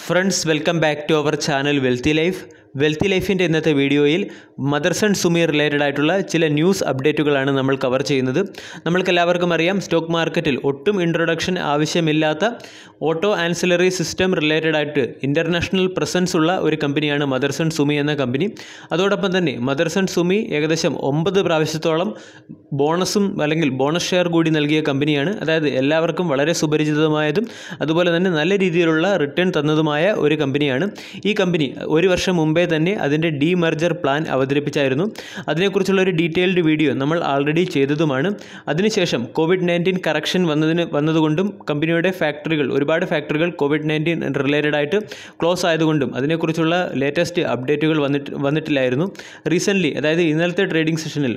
Friends, welcome back to our channel Wealthy Life. Wealthy ലൈഫിൻ്റെ ഇന്നത്തെ വീഡിയോയിൽ മദർസൺ സുമി റിലേറ്റഡ് ആയിട്ടുള്ള ചില ന്യൂസ് അപ്ഡേറ്റുകളാണ് നമ്മൾ കവർ ചെയ്യുന്നത്. നമ്മൾക്കെല്ലാവർക്കും അറിയാം, സ്റ്റോക്ക് മാർക്കറ്റിൽ ഒട്ടും ഇൻട്രൊഡക്ഷൻ ആവശ്യമില്ലാത്ത ഓട്ടോ ആൻസിലറി സിസ്റ്റം റിലേറ്റഡ് ആയിട്ട് ഇൻ്റർനാഷണൽ പ്രസൻസ് ഉള്ള ഒരു കമ്പനിയാണ് മദർസൺ സുമി എന്ന കമ്പനി. അതോടൊപ്പം തന്നെ മദർസൺ സുമി ഏകദേശം 9 പ്രാവശ്യത്തോളം ബോണസും അല്ലെങ്കിൽ ബോണസ് ഷെയർ കൂടി നൽകിയ കമ്പനിയാണ്. അതായത് എല്ലാവർക്കും വളരെ സുപരിചിതമായതും അതുപോലെ തന്നെ നല്ല രീതിയിലുള്ള റിട്ടേൺ തന്നതുമായ ഒരു കമ്പനിയാണ്. ഈ കമ്പനി ഒരു വർഷം മുമ്പേ തന്നെ അതിൻ്റെ ഡീമർജർ പ്ലാൻ അവതരിപ്പിച്ചായിരുന്നു. അതിനെക്കുറിച്ചുള്ള ഒരു ഡീറ്റെയിൽഡ് വീഡിയോ നമ്മൾ ആൾറെഡി ചെയ്തതുമാണ്. അതിനുശേഷം COVID-19 കറക്ഷൻ വന്നതുകൊണ്ടും കമ്പനിയുടെ ഒരുപാട് ഫാക്ടറികൾ COVID-19 റിലേറ്റഡ് ആയിട്ട് ക്ലോസ് ആയതുകൊണ്ടും അതിനെക്കുറിച്ചുള്ള ലേറ്റസ്റ്റ് അപ്ഡേറ്റുകൾ വന്നിട്ടില്ലായിരുന്നു. റീസെൻ്റ്ലി, അതായത് ഇന്നലത്തെ ട്രേഡിംഗ് സെഷനിൽ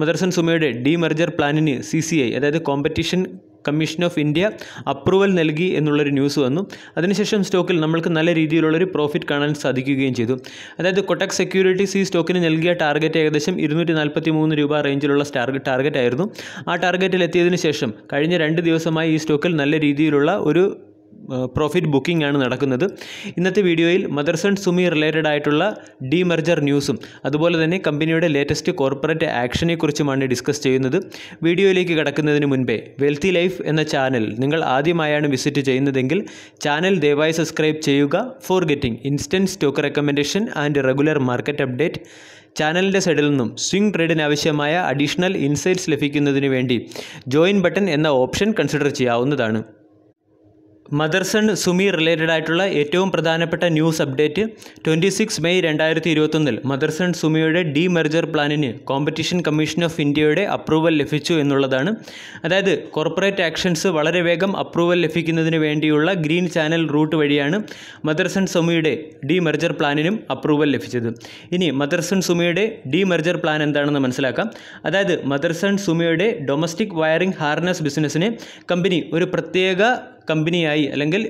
മദർസൺ സുമിയുടെ ഡീമർജർ പ്ലാനിന് CCI, അതായത് competition commission of India approval നൽകി എന്നുള്ളൊരു ന്യൂസ് വന്നു. അതിനുശേഷം സ്റ്റോക്കിൽ നമ്മൾക്ക് നല്ല രീതിയിലുള്ളൊരു പ്രോഫിറ്റ് കാണാൻ സാധിക്കുകയും ചെയ്തു. അതായത് കൊട്ടക് സെക്യൂരിറ്റീസ് ഈ സ്റ്റോക്കിന് നൽകിയ ടാർഗറ്റ് ഏകദേശം 243 രൂപ റേഞ്ചിലുള്ള ടാർഗറ്റ് ആയിരുന്നു. ആ ടാർഗറ്റിൽ എത്തിയതിനു ശേഷം കഴിഞ്ഞ 2 ദിവസമായി ഈ സ്റ്റോക്കിൽ നല്ല രീതിയിലുള്ള ഒരു പ്രോഫിറ്റ് ബുക്കിംഗ് ആണ് നടക്കുന്നത്. ഇന്നത്തെ വീഡിയോയിൽ മദർസൺ സുമി റിലേറ്റഡ് ആയിട്ടുള്ള ഡീമർജർ ന്യൂസും അതുപോലെ തന്നെ കമ്പനിയുടെ ലേറ്റസ്റ്റ് കോർപ്പറേറ്റ് ആക്ഷനെ കുറിച്ചുമാണ് ഡിസ്കസ് ചെയ്യുന്നത്. വീഡിയോയിലേക്ക് കടക്കുന്നതിന് മുൻപേ വെൽത്തി ലൈഫ് എന്ന ചാനൽ നിങ്ങൾ ആദ്യമായാണ് വിസിറ്റ് ചെയ്യുന്നതെങ്കിൽ ചാനൽ ദയവായി സബ്സ്ക്രൈബ് ചെയ്യുക for getting instant stock recommendation and regular market update. ചാനലിൻ്റെ സൈഡിൽ നിന്നും സ്വിംഗ് ട്രേഡിന് ആവശ്യമായ അഡീഷണൽ ഇൻസൈറ്റ്സ് ലഭിക്കുന്നതിന് വേണ്ടി ജോയിൻ ബട്ടൺ എന്ന ഓപ്ഷൻ കൺസിഡർ ചെയ്യാവുന്നതാണ്. മദർസൺ സുമി റിലേറ്റഡ് ആയിട്ടുള്ള ഏറ്റവും പ്രധാനപ്പെട്ട ന്യൂസ് അപ്ഡേറ്റ് 26 മെയ് 2021 മദർസൺ സുമിയുടെ ഡീമർജർ പ്ലാനിന് കോമ്പറ്റീഷൻ കമ്മീഷൻ ഓഫ് ഇന്ത്യയുടെ അപ്രൂവൽ ലഭിച്ചു എന്നുള്ളതാണ്. അതായത് കോർപ്പറേറ്റ് ആക്ഷൻസ് വളരെ വേഗം അപ്രൂവൽ ലഭിക്കുന്നതിന് വേണ്ടിയുള്ള ഗ്രീൻ ചാനൽ റൂട്ട് വഴിയാണ് മദർസൺ സുമിയുടെ ഡീമർജർ പ്ലാനിനും അപ്രൂവൽ ലഭിച്ചത്. ഇനി മദർസൺ സുമിയുടെ ഡീമർജർ പ്ലാൻ എന്താണെന്ന് മനസ്സിലാക്കാം. അതായത് മദർസൺ സുമിയുടെ ഡൊമസ്റ്റിക് വയറിംഗ് ഹാർനസ് ബിസിനസ്സിനെ കമ്പനി ഒരു പ്രത്യേക കമ്പനിയായി അല്ലെങ്കിൽ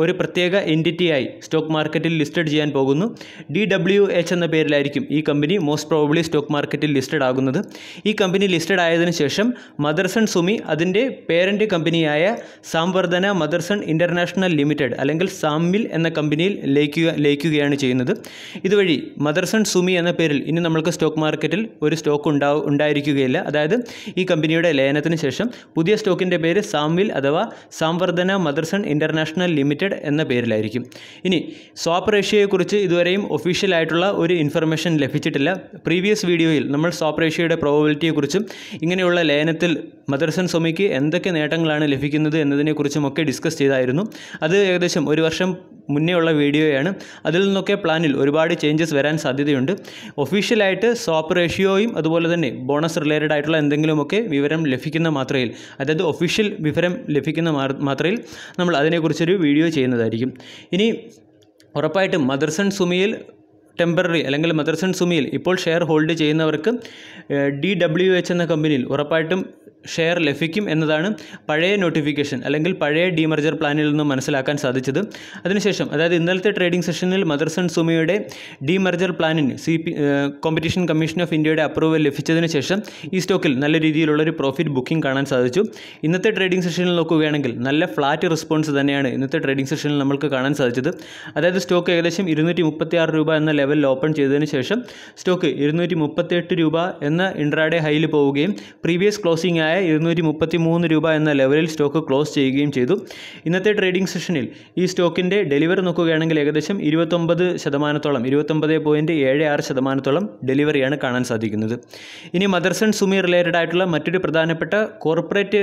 ഒരു പ്രത്യേക എൻറ്റിറ്റിയായി സ്റ്റോക്ക് മാർക്കറ്റിൽ ലിസ്റ്റഡ് ചെയ്യാൻ പോകുന്നു. DWH എന്ന പേരിലായിരിക്കും ഈ കമ്പനി മോസ്റ്റ് പ്രോബബ്ലി സ്റ്റോക്ക് മാർക്കറ്റിൽ ലിസ്റ്റഡ് ആകുന്നത്. ഈ കമ്പനി ലിസ്റ്റഡ് ആയതിനു ശേഷം മദർസൺ സുമി അതിൻ്റെ പേരൻറ്റ് കമ്പനിയായ സാംവർധന മദർസൺ ഇൻ്റർനാഷണൽ ലിമിറ്റഡ് അല്ലെങ്കിൽ സാംമിൽ എന്ന കമ്പനിയിൽ ലയിക്കുകയാണ് ചെയ്യുന്നത്. ഇതുവഴി മദർസൺ സുമി എന്ന പേരിൽ ഇനി നമ്മൾക്ക് സ്റ്റോക്ക് മാർക്കറ്റിൽ ഒരു സ്റ്റോക്ക് ഉണ്ടായിരിക്കുകയില്ല. അതായത് ഈ കമ്പനിയുടെ ലയനത്തിന് ശേഷം പുതിയ സ്റ്റോക്കിൻ്റെ പേര് സാംവിൽ അഥവാ സാംവർധന മദർസൺ ഇൻ്റർനാഷണൽ ലിമിറ്റഡ് എന്ന പേരിലായിരിക്കും. ഇനി സ്വാപ്പ് റേഷ്യോയെക്കുറിച്ച് ഇതുവരെയും ഒഫീഷ്യലായിട്ടുള്ള ഒരു ഇൻഫർമേഷൻ ലഭിച്ചിട്ടില്ല. പ്രീവിയസ് വീഡിയോയിൽ നമ്മൾ സ്വാപ്പ് റേഷ്യോയുടെ പ്രോബബിലിറ്റിയെക്കുറിച്ചും ഇങ്ങനെയുള്ള ലയനത്തിൽ മദർസൺ സുമിക്ക് എന്തൊക്കെ നേട്ടങ്ങളാണ് ലഭിക്കുന്നത് എന്നതിനെക്കുറിച്ചുമൊക്കെ ഡിസ്കസ് ചെയ്തായിരുന്നു. അത് ഏകദേശം ഒരു വർഷം മുന്നേ ഉള്ള വീഡിയോയാണ്. അതിൽ നിന്നൊക്കെ പ്ലാനിൽ ഒരുപാട് ചേഞ്ചസ് വരാൻ സാധ്യതയുണ്ട്. ഒഫീഷ്യലായിട്ട് സ്വാപ്പ് റേഷ്യോയും അതുപോലെ തന്നെ ബോണസ് റിലേറ്റഡ് ആയിട്ടുള്ള എന്തെങ്കിലുമൊക്കെ വിവരം ലഭിക്കുന്ന മാത്രയിൽ, അതായത് ഒഫീഷ്യൽ വിവരം ലഭിക്കുന്ന മാത്രയിൽ നമ്മൾ അതിനെക്കുറിച്ചൊരു വീഡിയോ ചെയ്യുന്നതായിരിക്കും. ഇനി ഉറപ്പായിട്ടും മദർസൺ സുമിയിൽ ടെമ്പററി അല്ലെങ്കിൽ മദർസൺ സുമിയിൽ ഇപ്പോൾ ഷെയർ ഹോൾഡ് ചെയ്യുന്നവർക്ക് DWH എന്ന കമ്പനിയിൽ ഉറപ്പായിട്ടും ഷെയർ ലഭിക്കും എന്നതാണ് പഴയ നോട്ടിഫിക്കേഷൻ അല്ലെങ്കിൽ പഴയ ഡീമർജർ പ്ലാനിൽ നിന്നും മനസ്സിലാക്കാൻ സാധിച്ചത്. അതിനുശേഷം, അതായത് ഇന്നലത്തെ ട്രേഡിംഗ് സെഷനിൽ മദർസൺ സുമിയുടെ ഡീമർജർ പ്ലാനിന് കോമ്പറ്റീഷൻ കമ്മീഷൻ ഓഫ് ഇന്ത്യയുടെ അപ്രൂവൽ ലഭിച്ചതിന് ശേഷം ഈ സ്റ്റോക്കിൽ നല്ല രീതിയിലുള്ളൊരു പ്രോഫിറ്റ് ബുക്കിംഗ് കാണാൻ സാധിച്ചു. ഇന്നത്തെ ട്രേഡിംഗ് സെഷനിൽ നോക്കുകയാണെങ്കിൽ നല്ല ഫ്ലാറ്റ് റെസ്പോൺസ് തന്നെയാണ് ഇന്നത്തെ ട്രേഡിംഗ് സെഷനിൽ നമുക്ക് കാണാൻ സാധിച്ചത്. അതായത് സ്റ്റോക്ക് ഏകദേശം 236 രൂപ എന്ന ലെവലിൽ ഓപ്പൺ ചെയ്തതിന് ശേഷം സ്റ്റോക്ക് 238 രൂപ എന്ന ഇൻട്രാഡേ ഹൈയിൽ പോവുകയും പ്രീവിയസ് ക്ലോസിംഗ് 233 രൂപ എന്ന ലെവലിൽ സ്റ്റോക്ക് ക്ലോസ് ചെയ്യുകയും ചെയ്തു. ഇന്നത്തെ ട്രേഡിംഗ് സെഷനിൽ ഈ സ്റ്റോക്കിൻ്റെ ഡെലിവറി നോക്കുകയാണെങ്കിൽ ഏകദേശം 29.76% ഡെലിവറിയാണ് കാണാൻ സാധിക്കുന്നത്. ഇനി മദർസൺ സുമി റിലേറ്റഡ് ആയിട്ടുള്ള മറ്റൊരു പ്രധാനപ്പെട്ട കോർപ്പറേറ്റ്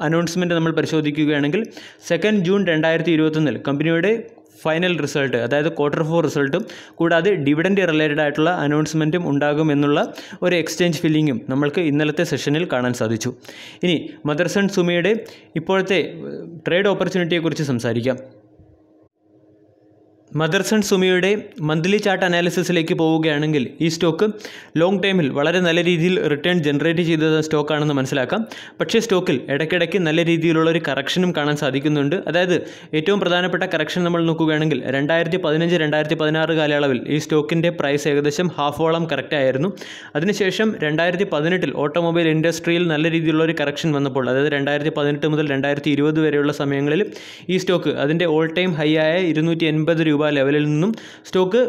അനൗൺസ്മെൻറ്റ് നമ്മൾ പരിശോധിക്കുകയാണെങ്കിൽ 2 ജൂൺ 2021 കമ്പനിയുടെ ഫൈനൽ റിസൾട്ട്, അതായത് Q4 റിസൾട്ടും കൂടാതെ ഡിവിഡൻഡ് റിലേറ്റഡ് ആയിട്ടുള്ള അനൗൺസ്മെൻറ്റും ഉണ്ടാകുമെന്നുള്ള ഒരു എക്സ്ചേഞ്ച് ഫില്ലിങ്ങും നമ്മൾക്ക് ഇന്നലത്തെ സെഷനിൽ കാണാൻ സാധിച്ചു. ഇനി മദർസൺ സുമിയുടെ ഇപ്പോഴത്തെ ട്രേഡ് ഓപ്പർച്യൂണിറ്റിയെക്കുറിച്ച് സംസാരിക്കാം. മദർസൺ സുമിയുടെ മന്ത്ലി ചാർട്ട് അനാലിസിസിലേക്ക് പോവുകയാണെങ്കിൽ ഈ സ്റ്റോക്ക് ലോങ് ടൈമിൽ വളരെ നല്ല രീതിയിൽ റിട്ടേൺ ജനറേറ്റ് ചെയ്ത സ്റ്റോക്കാണെന്ന് മനസ്സിലാക്കാം. പക്ഷേ സ്റ്റോക്കിൽ ഇടയ്ക്കിടയ്ക്ക് നല്ല രീതിയിലുള്ള ഒരു കറക്ഷനും കാണാൻ സാധിക്കുന്നുണ്ട്. അതായത് ഏറ്റവും പ്രധാനപ്പെട്ട കറക്ഷൻ നമ്മൾ നോക്കുകയാണെങ്കിൽ 2015-2016 കാലയളവിൽ ഈ സ്റ്റോക്കിൻ്റെ പ്രൈസ് ഏകദേശം ഹാഫോളം കറക്റ്റ് ആയിരുന്നു. അതിനുശേഷം 2018 ഓട്ടോമൊബൈൽ ഇൻഡസ്ട്രിയിൽ നല്ല രീതിയിലുള്ള ഒരു കറക്ഷൻ വന്നപ്പോൾ, അതായത് 2018 മുതൽ 2020 വരെയുള്ള സമയങ്ങളിൽ ഈ സ്റ്റോക്ക് അതിൻ്റെ ഓൾ ടൈം ഹൈ ആയ 280 രൂപ ലെവലിൽ നിന്നും സ്റ്റോക്ക്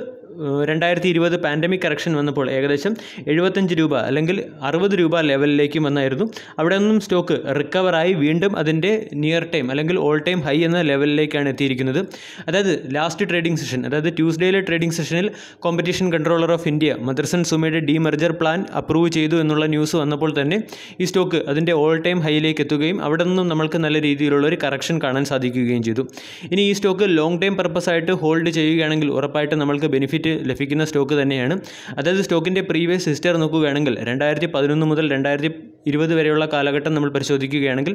2020 പാൻഡമിക് കറക്ഷൻ വന്നപ്പോൾ ഏകദേശം 75 രൂപ അല്ലെങ്കിൽ 60 രൂപ ലെവലിലേക്കും വന്നായിരുന്നു. അവിടെ നിന്നും സ്റ്റോക്ക് റിക്കവറായി വീണ്ടും അതിൻ്റെ നിയർ ടൈം അല്ലെങ്കിൽ ഓൾ ടൈം ഹൈ എന്ന ലെവലിലേക്കാണ് എത്തിയിരിക്കുന്നത്. അതായത് ലാസ്റ്റ് ട്രേഡിംഗ് സെഷൻ, അതായത് ട്യൂസ്ഡേയിലെ ട്രേഡിംഗ് സെഷനിൽ competition controller of India Motherson സുമിയുടെ ഡീമർജർ പ്ലാൻ അപ്രൂവ് ചെയ്തു എന്നുള്ള ന്യൂസ് വന്നപ്പോൾ തന്നെ ഈ സ്റ്റോക്ക് അതിൻ്റെ ഓൾ ടൈം ഹൈയിലേക്ക് എത്തുകയും അവിടെ നിന്നും നമ്മൾക്ക് നല്ല രീതിയിലുള്ള ഒരു കറക്ഷൻ കാണാൻ സാധിക്കുകയും ചെയ്തു. ഇനി ഈ സ്റ്റോക്ക് ലോങ് ടൈം പർപ്പസ് ആയിട്ട് ഹോൾഡ് ചെയ്യുകയാണെങ്കിൽ ഉറപ്പായിട്ട് നമ്മൾക്ക് ബെനിഫിറ്റ് ലഭിക്കുന്ന സ്റ്റോക്ക് തന്നെയാണ്. അതായത് സ്റ്റോക്കിൻ്റെ പ്രീവിയസ് ഹിസ്റ്റർ നോക്കുകയാണെങ്കിൽ 2011 മുതൽ 2020 വരെയുള്ള കാലഘട്ടം നമ്മൾ പരിശോധിക്കുകയാണെങ്കിൽ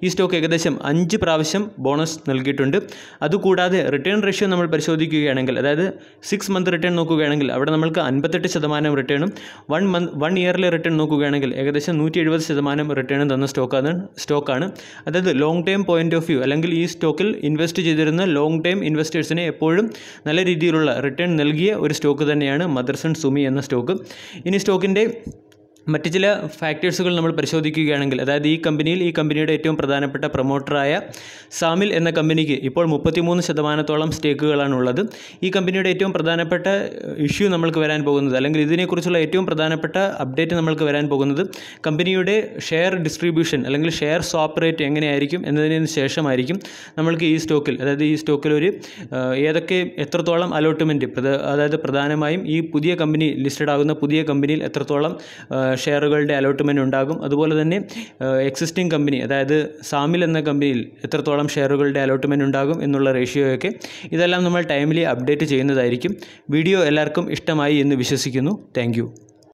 ഈ സ്റ്റോക്ക് ഏകദേശം 5 പ്രാവശ്യം ബോണസ് നൽകിയിട്ടുണ്ട്. അതുകൂടാതെ റിട്ടേൺ റേഷ്യോ നമ്മൾ പരിശോധിക്കുകയാണെങ്കിൽ, അതായത് 6 മന്ത് റിട്ടേൺ നോക്കുകയാണെങ്കിൽ അവിടെ നമ്മൾക്ക് 58% റിട്ടേണും 1 ഇയറിലെ റിട്ടേൺ നോക്കുകയാണെങ്കിൽ ഏകദേശം 170% റിട്ടേണും തന്ന സ്റ്റോക്കാണ്. അതായത് long time point of view അല്ലെങ്കിൽ ഈ സ്റ്റോക്കിൽ ഇൻവെസ്റ്റ് ചെയ്തിരുന്ന ലോങ് ടൈം ഇൻവെസ്റ്റേഴ്സിനെ എപ്പോഴും നല്ല രീതിയിലുള്ള റിട്ടേൺ നൽകിയ ഒരു സ്റ്റോക്ക് തന്നെയാണ് മദർസൺ സുമി എന്ന സ്റ്റോക്ക്. ഇനി സ്റ്റോക്കിൻ്റെ മറ്റ് ചില ഫാക്ടേഴ്സുകൾ നമ്മൾ പരിശോധിക്കുകയാണെങ്കിൽ, അതായത് ഈ കമ്പനിയുടെ ഏറ്റവും പ്രധാനപ്പെട്ട പ്രൊമോട്ടറായ സാമിൽ എന്ന കമ്പനിക്ക് ഇപ്പോൾ 33% സ്റ്റേക്കുകളാണ് ഉള്ളത്. ഈ കമ്പനിയുടെ ഏറ്റവും പ്രധാനപ്പെട്ട ഇഷ്യൂ നമ്മൾക്ക് വരാൻ പോകുന്നത്, അല്ലെങ്കിൽ ഇതിനെക്കുറിച്ചുള്ള ഏറ്റവും പ്രധാനപ്പെട്ട അപ്ഡേറ്റ് നമ്മൾക്ക് വരാൻ പോകുന്നത് കമ്പനിയുടെ ഷെയർ ഡിസ്ട്രിബ്യൂഷൻ അല്ലെങ്കിൽ ഷെയർ സ്വാപ്പ് റേറ്റ് എങ്ങനെയായിരിക്കും എന്നതിന് ശേഷമായിരിക്കും നമ്മൾക്ക് ഈ സ്റ്റോക്കിൽ ഒരു എത്രത്തോളം അലോട്ട്മെൻറ്റ്, അതായത് പ്രധാനമായും ഈ പുതിയ കമ്പനി ലിസ്റ്റഡ് ആകുന്ന പുതിയ കമ്പനിയിൽ എത്രത്തോളം ഷെയറുകളുടെ അലോട്ട്മെൻറ്റ് ഉണ്ടാകും, അതുപോലെ തന്നെ എക്സിസ്റ്റിംഗ് കമ്പനി അതായത് സാമിൽ എന്ന കമ്പനിയിൽ എത്രത്തോളം ഷെയറുകളുടെ അലോട്ട്മെൻറ്റ് ഉണ്ടാകും എന്നുള്ള റേഷ്യോയൊക്കെ ഇതെല്ലാം നമ്മൾ ടൈംലി അപ്ഡേറ്റ് ചെയ്യുന്നതായിരിക്കും. വീഡിയോ എല്ലാവർക്കും ഇഷ്ടമായി എന്ന് വിശ്വസിക്കുന്നു. താങ്ക്